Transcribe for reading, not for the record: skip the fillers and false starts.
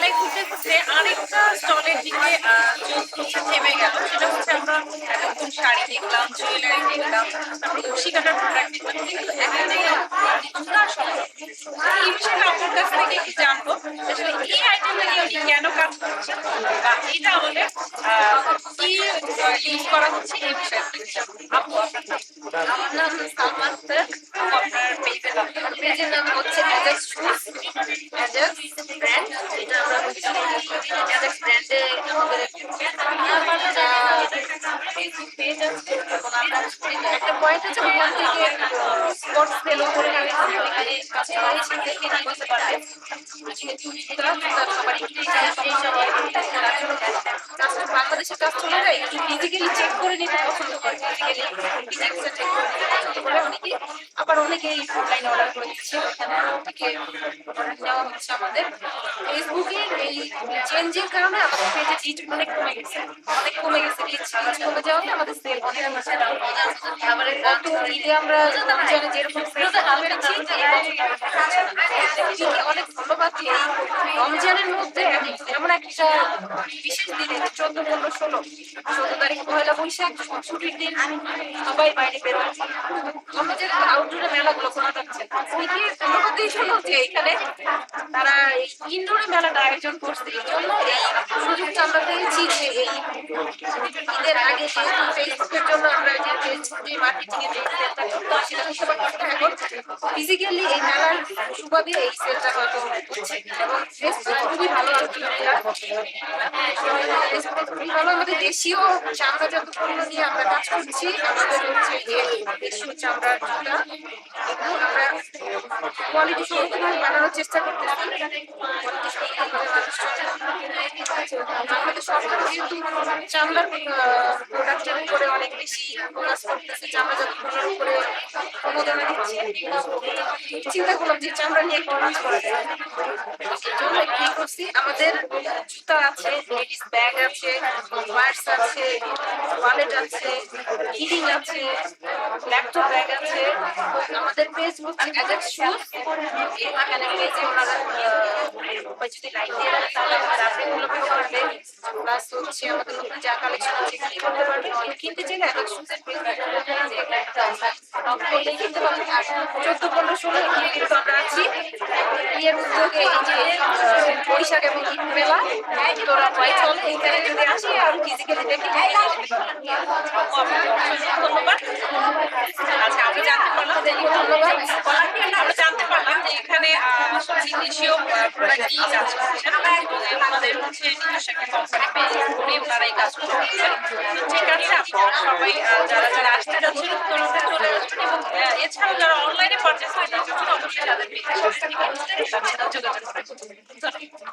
মেলায় ঘুরতে ঘুরতে আরেকটা স্টলের দিকে চোখ হচ্ছে থেমে গেল। সেটা হচ্ছে আমরা এতক্ষণ শাড়ি দেখলাম, জুয়েলারি দেখলাম, তারপর কুশি কাটার প্রোডাক্ট দেখলাম, কিন্তু এখানে জুতার শপ। এই বিষয়টা আপনার কাছ থেকে একটু জানবো আসলে এই আইটেমটা নিয়ে উনি কেন কাজ করছেন বা এটা আমাদের কি ইউজ করা হচ্ছে এই বিষয়গুলো জানবো। আপু আপনার নাম? আমার নাম সালমা আক্তার। আপু আপনার পেজের নাম? আমার পেজের নাম হচ্ছে অ্যাজাক্স শুজ, অ্যাজাক্স ব্র্যান্ড। এটা আমরা হচ্ছে অ্যাজাক্স ব্র্যান্ডে আমাদের ফেসবুক পেজ আছে এবং আমরা একটা পয়েন্ট আছে ওখান থেকে স্পটস ফেলো করে এখানে কাস্টমার এসে দেখে নিয়ে যেতে পারবে। যেহেতু জুতা সবারই কিনতে চায়, সেই সবাই তার জন্য বাংলাদেশের কাস্টমাররা একটু ফিজিক্যালি চেক করে নিতে পছন্দ করে, ফিজিক্যালি ডিজাইনটা চেক করে নিতে পছন্দ করে অনেকে, আবার অনেকেই অনলাইনে অর্ডার করে দিচ্ছে। এখানে থেকে অর্ডার নেওয়া হচ্ছে। আমাদের ফেসবুকের এই চেঞ্জের কারণে আমাদের পেজের রিচ অনেক কমে গেছে, অনেক কমে গেছে। রিচ কমে যাওয়াতে আমাদের সেল অনেক নিচে নামে। আবার গত ঈদে আমরা রমজানে যেরকম সেল পেরেছি অনেক ধন্যবাদ। রমজানের মধ্যে এমন একটা বিশেষ দিনে 14, 15, 16 পয়লা বৈশাখ ছুটির দিন, সবাই বাইরে বের হচ্ছে। আমাদের আউটডোরে মেলাগুলো করা যাচ্ছে ধন্যবাদ এই জন্য যে এখানে তারা এই ইনডোরে মেলাটা আয়োজন করছে। এই জন্য এই সুযোগটা আমরা পেয়েছি যে এই ঈদের আগে যেহেতু ফেসবুকের জন্য আমরা যে মার্কেটিং এর যে সেলটা করতাম সেটা হতে পারতাম না, এখন ফিজিক্যালি এই মেলার সুবাদে এই সেলটা হয়তো হচ্ছে। এবং ফেসবুক খুবই ভালো, আলহামদুলিল্লাহ ফেসবুক খুবই ভালো। আমাদের দেশীয় চামড়াজাত পণ্য নিয়ে আমরা কাজ করছি। আমাদের হচ্ছে যে দেশীয় চামড়ার জুতা, এগুলো আমরা কোয়ালিটি সম্পূর্ণ বানানোর চেষ্টা করতেছি। আমাদের সরকার যেহেতু চামড়ার প্রোডাক্টের উপরে অনেক বেশি ফোকাস করতেছে, চামড়াজাত পণ্যের উপরে অনুদান দিচ্ছে, চিন্তা করলাম যে চামড়া নিয়ে একটা কাজ করা যায়। এই জন্য কি করছি, আমাদের জুতা আছে, লেডিস ব্যাগ আছে, পার্স আছে, ওয়ালেট আছে, কিডিং আছে, ল্যাপটপ ব্যাগ আছে। আমাদের ফেসবুক অ্যাজাক্স শুজ, এখানে পেজে ওনারা যদি লাইক দিয়ে রাখে তাহলে আমাদের আপডেটগুলো পেতে পারবে। প্লাস হচ্ছে আমাদের নতুন যা কালেকশন আছে কি করতে পারবে, অনেক কিনতে চাইলে অ্যাজাক্স শুজের পেজ করলেই কিনতে পারবে। আর 14, 15, 16 কিন্তু আমরা আছি বিয়ের উদ্যোগে এই যে বৈশাখ এবং ঈদ মেলা তোরা প্রায় চলে, এইখানে যদি আসি আর ফিজিক্যালি দেখি ধন্যবাদ। আচ্ছা, আমরা জানতে পারলাম যে আমরা জানতে পারলাম যে এখানে দেশীয় প্রোডাক্ট নিয়ে কাজ করছেন এবং আমাদের হচ্ছে নিজস্ব একটা কোম্পানি পেয়ে করে তারা এই কাজগুলো করছেন। ঠিক আছে, আপনারা সবাই যারা যারা আসতে যাচ্ছেন তারা চলে আসবেন এবং এছাড়াও যারা অনলাইনে পারচেস করতে যাচ্ছেন অবশ্যই তাদের পেজে যোগাযোগ করবেন। ধন্যবাদ।